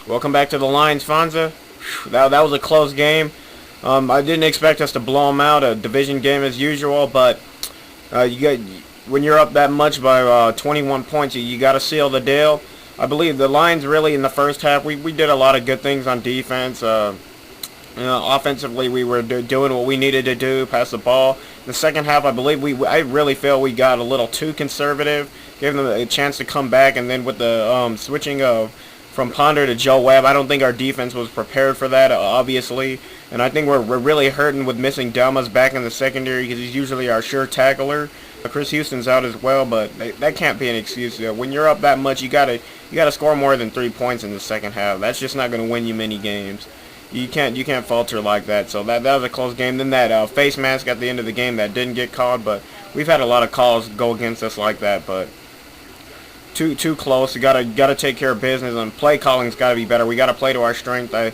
Welcome back to the Lions, Fonza. That was a close game. I didn't expect us to blow them out. A division game as usual, but you got when you're up that much by 21 points, you got to seal the deal. I believe the Lions really in the first half we did a lot of good things on defense. Offensively, we were doing what we needed to do, pass the ball. In the second half, I really feel we got a little too conservative, gave them a chance to come back, and then with the switching of from Ponder to Joe Webb, I don't think our defense was prepared for that, obviously. And I think we're really hurting with missing Delmas back in the secondary because he's usually our sure tackler. Chris Houston's out as well, but that can't be an excuse. When you're up that much, you gotta score more than 3 points in the second half. That's just not going to win you many games. You can't falter like that. So that was a close game. Then that face mask at the end of the game that didn't get called, but we've had a lot of calls go against us like that, but too close. You gotta take care of business, and play calling's gotta be better. We gotta play to our strength. I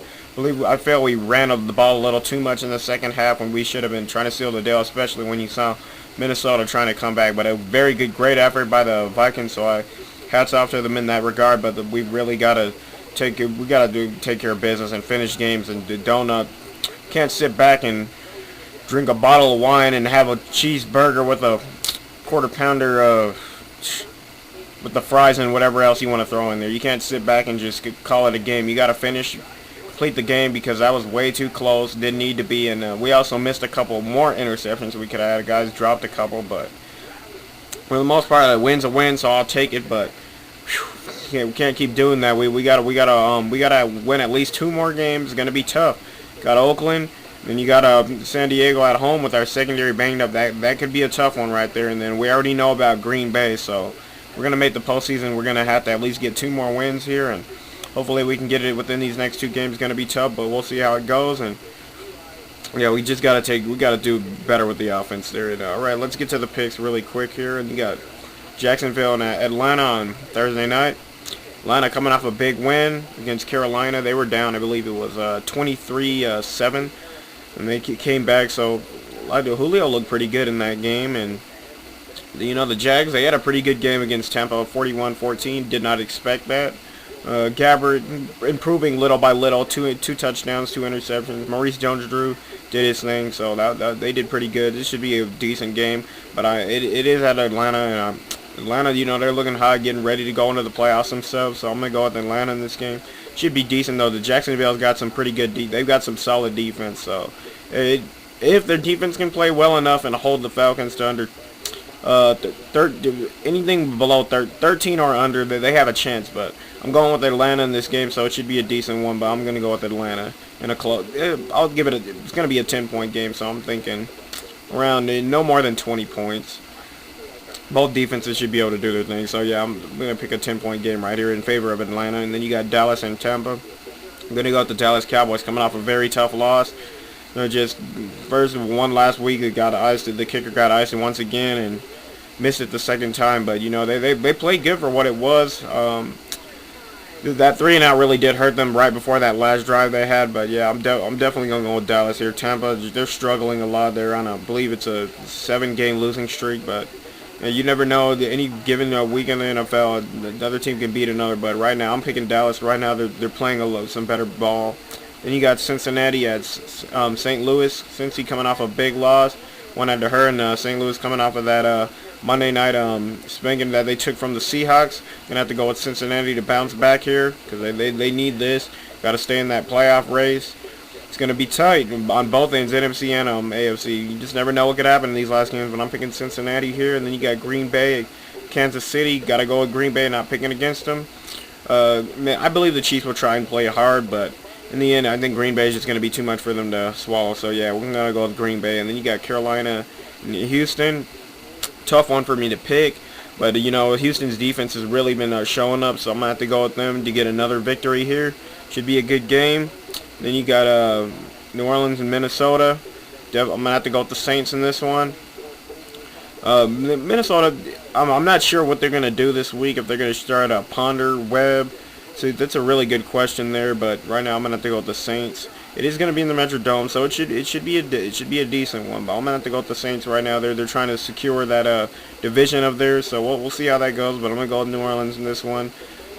feel we ran the ball a little too much in the second half when we should have been trying to seal the deal, especially when you saw Minnesota trying to come back. But a very good, great effort by the Vikings. So hats off to them in that regard. But we really gotta take care of business and finish games, and can't sit back and drink a bottle of wine and have a cheeseburger with a quarter pounder with the fries and whatever else you want to throw in there. You can't sit back and just call it a game. You got to complete the game, because that was way too close. Didn't need to be, and we also missed a couple more interceptions we could have had. Guys dropped a couple, but for the most part, a win's a win, so I'll take it. But we can't keep doing that. We gotta win at least 2 more games. It's gonna be tough. Got Oakland, then you got San Diego at home with our secondary banged up. That could be a tough one right there. And then we already know about Green Bay, so we're going to make the postseason. We're going to have to at least get 2 more wins here, and hopefully we can get it within these next 2 games. It's going to be tough, but we'll see how it goes. And yeah, we got to do better with the offense there. And, all right, let's get to the picks really quick here. And you got Jacksonville and Atlanta on Thursday night. Atlanta coming off a big win against Carolina. They were down, I believe it was 23-7, and they came back. So Julio looked pretty good in that game. And the Jags, they had a pretty good game against Tampa, 41-14. Did not expect that. Gabbard improving little by little, two touchdowns, 2 interceptions. Maurice Jones-Drew did his thing, so they did pretty good. This should be a decent game, but it is at Atlanta, and Atlanta, they're looking hot, getting ready to go into the playoffs themselves, so I'm going to go with Atlanta in this game. Should be decent, though. The Jacksonville's got some pretty good they've got some solid defense, so if their defense can play well enough and hold the Falcons to under anything below 13 or under, they have a chance. But I'm going with Atlanta in this game, so it should be a decent one. But I'm going to go with Atlanta in a close. I'll give it it's going to be a 10-point game, so I'm thinking around no more than 20 points. Both defenses should be able to do their thing. So yeah, I'm going to pick a 10-point game right here in favor of Atlanta. And then you got Dallas and Tampa. I'm going to go with the Dallas Cowboys, coming off a very tough loss. Just first one last week, it got iced. The kicker got iced once again and missed it the second time. But they played good for what it was. That 3-and-out really did hurt them right before that last drive they had. But yeah, I'm definitely gonna go with Dallas here. Tampa, they're struggling a lot. They're on I believe it's a 7-game losing streak. But you never know. Any given week in the NFL, the other team can beat another. But right now, I'm picking Dallas. Right now, they're playing some better ball. Then you got Cincinnati at St. Louis. Cincy coming off a big loss. One after her, and St. Louis coming off of that Monday night spanking that they took from the Seahawks. Gonna have to go with Cincinnati to bounce back here, because they need this. Got to stay in that playoff race. It's gonna be tight on both ends, NFC and AFC. You just never know what could happen in these last games. But I'm picking Cincinnati here, and then you got Green Bay, Kansas City. Got to go with Green Bay, not picking against them. I believe the Chiefs will try and play hard, but in the end, I think Green Bay is just going to be too much for them to swallow. So, yeah, we're going to go with Green Bay. And then you got Carolina and Houston. Tough one for me to pick. But, Houston's defense has really been showing up. So, I'm going to have to go with them to get another victory here. Should be a good game. Then you got New Orleans and Minnesota. I'm going to have to go with the Saints in this one. Minnesota, I'm not sure what they're going to do this week. If they're going to start Ponder, Webb. So that's a really good question there, but right now I'm gonna have to go with the Saints. It is gonna be in the Metrodome, so it should be a decent one. But I'm gonna have to go with the Saints right now. They're trying to secure that division of theirs, so we'll see how that goes. But I'm gonna go with New Orleans in this one.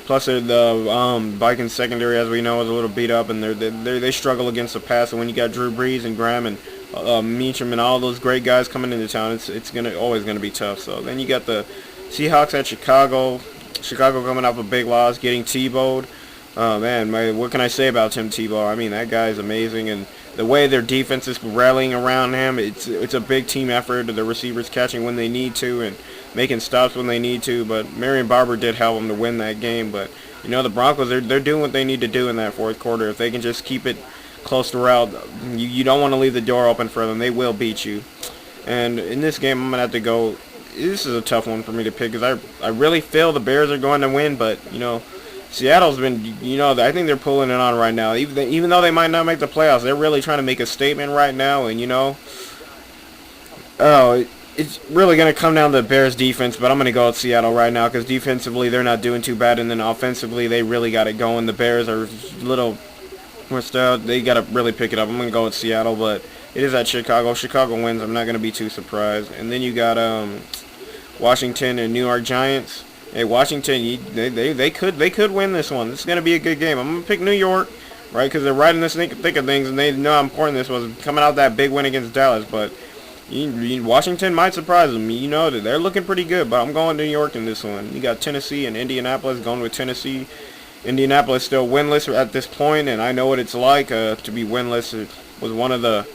Plus, the Vikings secondary, as we know, is a little beat up, and they struggle against the pass. And when you got Drew Brees and Graham and Meacham and all those great guys coming into town, it's always gonna be tough. So then you got the Seahawks at Chicago. Chicago coming off a big loss, getting Tebowed. Man, what can I say about Tim Tebow? I mean, that guy is amazing, and the way their defense is rallying around him, it's a big team effort. The receivers catching when they need to and making stops when they need to. But Marion Barber did help them to win that game. But you know, the Broncos, they're doing what they need to do in that fourth quarter. If they can just keep it close throughout, you don't want to leave the door open for them. They will beat you. And in this game, I'm gonna have to go. This is a tough one for me to pick because I really feel the Bears are going to win, but you know, Seattle's been, you know, I think they're pulling it on right now. Even though they might not make the playoffs, they're really trying to make a statement right now. And you know, it's really going to come down to the Bears defense, but I'm going to go with Seattle right now because defensively they're not doing too bad, and then offensively they really got it going. The Bears are a little pushed out. They got to really pick it up. I'm going to go with Seattle, but it is at Chicago. Chicago wins. I'm not going to be too surprised. And then you got Washington and New York Giants. Hey, Washington, they could win this one. This is going to be a good game. I'm going to pick New York, right, because they're right in the thick of things, and they know how important this was coming out that big win against Dallas. But Washington might surprise them. You know, they're looking pretty good, but I'm going New York in this one. You got Tennessee and Indianapolis, going with Tennessee. Indianapolis still winless at this point, and I know what it's like to be winless. It was one of the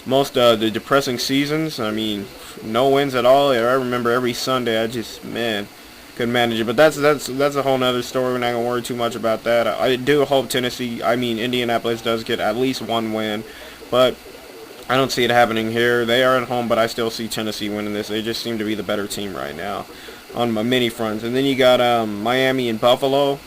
most the depressing seasons. I mean, no wins at all. I remember every Sunday, I just, man, couldn't manage it. But that's a whole nother story. We're not going to worry too much about that. I do hope Indianapolis does get at least one win, but I don't see it happening here. They are at home, but I still see Tennessee winning this. They just seem to be the better team right now on many fronts. And then you got Miami and Buffalo.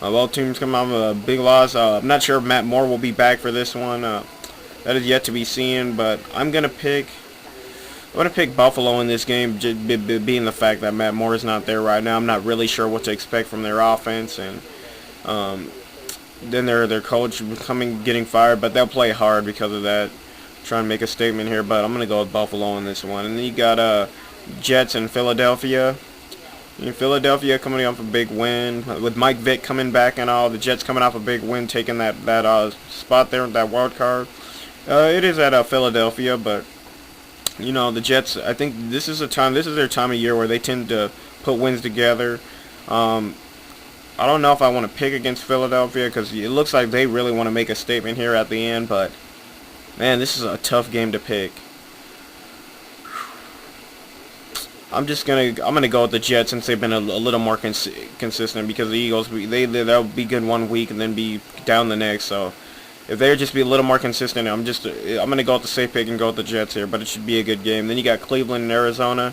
Both teams come out with a big loss. I'm not sure if Matt Moore will be back for this one. That is yet to be seen, but I'm going to pick Buffalo in this game, being the fact that Matt Moore is not there right now. I'm not really sure what to expect from their offense, and then their coach getting fired, but they'll play hard because of that. Trying to make a statement here, but I'm going to go with Buffalo in this one. And then you got Jets and Philadelphia. Philadelphia coming off a big win with Mike Vick coming back and all. The Jets coming off a big win, taking that spot there, that wild card. It is at Philadelphia, but you know, the Jets, I think this is their time of year where they tend to put wins together. I don't know if I want to pick against Philadelphia because it looks like they really want to make a statement here at the end, but man, this is a tough game to pick. I'm gonna go with the Jets since they've been a little more consistent, because the Eagles, they'll be good one week and then be down the next. So if they just be a little more consistent, I'm gonna go with the safe pick and go with the Jets here. But it should be a good game. Then you got Cleveland and Arizona.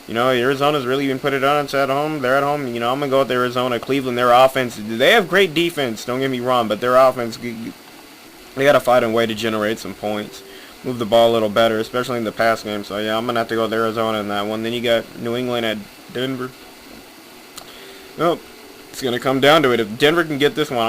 You know, Arizona's really been put it on. It's at home. They're at home. You know, I'm gonna go with Arizona. Cleveland, their offense, they have great defense. Don't get me wrong, but their offense, they gotta find a way to generate some points. Move the ball a little better, especially in the pass game. So yeah, I'm gonna have to go with Arizona in that one. Then you got New England at Denver. Well, it's gonna come down to it. If Denver can get this one,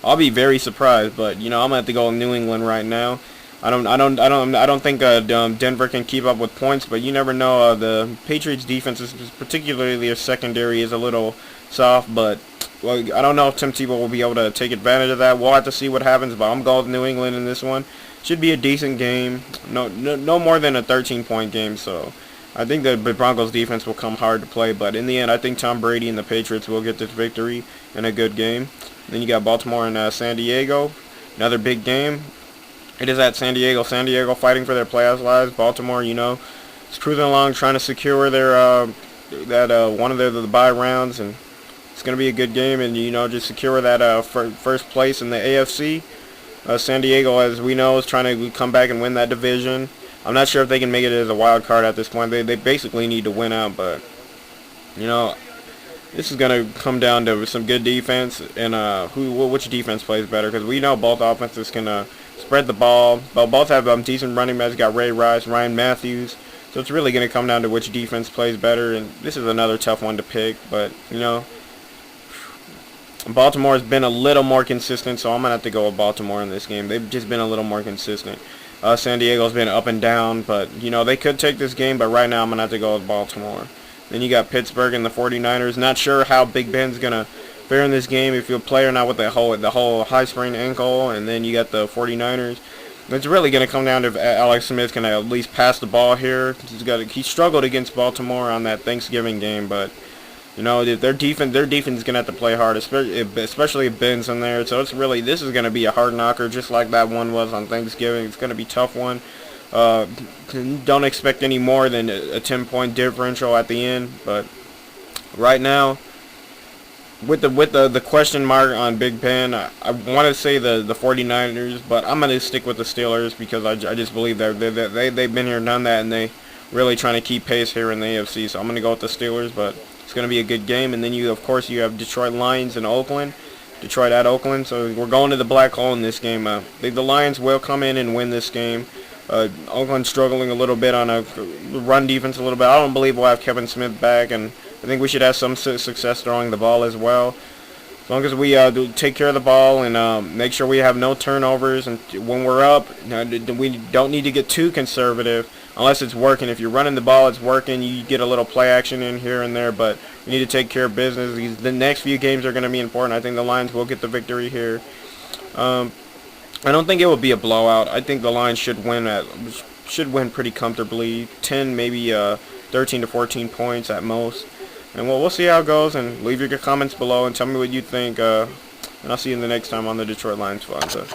I'll be very surprised. But you know, I'm gonna have to go with New England right now. I don't think Denver can keep up with points, but you never know. The Patriots' defense, particularly their secondary, is a little soft. But well, I don't know if Tim Tebow will be able to take advantage of that. We'll have to see what happens. But I'm going with New England in this one. Should be a decent game. No more than a 13-point game. So I think the Broncos defense will come hard to play. But in the end, I think Tom Brady and the Patriots will get this victory in a good game. Then you got Baltimore and San Diego. Another big game. It is at San Diego. San Diego fighting for their playoff lives. Baltimore, you know, is cruising along trying to secure their one of the bye rounds, and it's going to be a good game, and you know, just secure that first place in the AFC. San Diego, as we know, is trying to come back and win that division. I'm not sure if they can make it as a wild card at this point. They basically need to win out, but you know, this is going to come down to some good defense and which defense plays better, because we know both offenses can spread the ball. Both have decent running backs. You got Ray Rice, Ryan Matthews. So it's really going to come down to which defense plays better, and this is another tough one to pick, but you know, Baltimore has been a little more consistent, so I'm going to have to go with Baltimore in this game. They've just been a little more consistent. San Diego's been up and down, but, you know, they could take this game, but right now I'm going to have to go with Baltimore. Then you got Pittsburgh and the 49ers. Not sure how Big Ben's gonna fare in this game, if he'll play or not with the whole high sprained ankle. And then you got the 49ers. It's really going to come down to if Alex Smith can at least pass the ball here. He struggled against Baltimore on that Thanksgiving game, but you know their defense is going to have to play hard, especially if Ben's in there. So this is going to be a hard knocker, just like that one was on Thanksgiving. It's going to be a tough one. Don't expect any more than a 10-point differential at the end, but right now, with the question mark on Big Ben, I want to say the 49ers, but I'm going to stick with the Steelers because I just believe they've been here and done that, and they really trying to keep pace here in the AFC. So I'm going to go with the Steelers, but it's going to be a good game. And then you have Detroit Lions and Oakland. Detroit at Oakland, so we're going to the black hole in this game. The Lions will come in and win this game. Oakland struggling a little bit on a run defense a little bit. I don't believe we'll have Kevin Smith back, and I think we should have some success throwing the ball as well. As long as we take care of the ball and make sure we have no turnovers. And when we're up, we don't need to get too conservative unless it's working. If you're running the ball, it's working. You get a little play action in here and there, but we need to take care of business. The next few games are going to be important. I think the Lions will get the victory here. I don't think it will be a blowout. I think the Lions should win pretty comfortably, 10, maybe 13 to 14 points at most. And we'll see how it goes, and leave your comments below and tell me what you think. And I'll see you the next time on the Detroit Lions Fonza.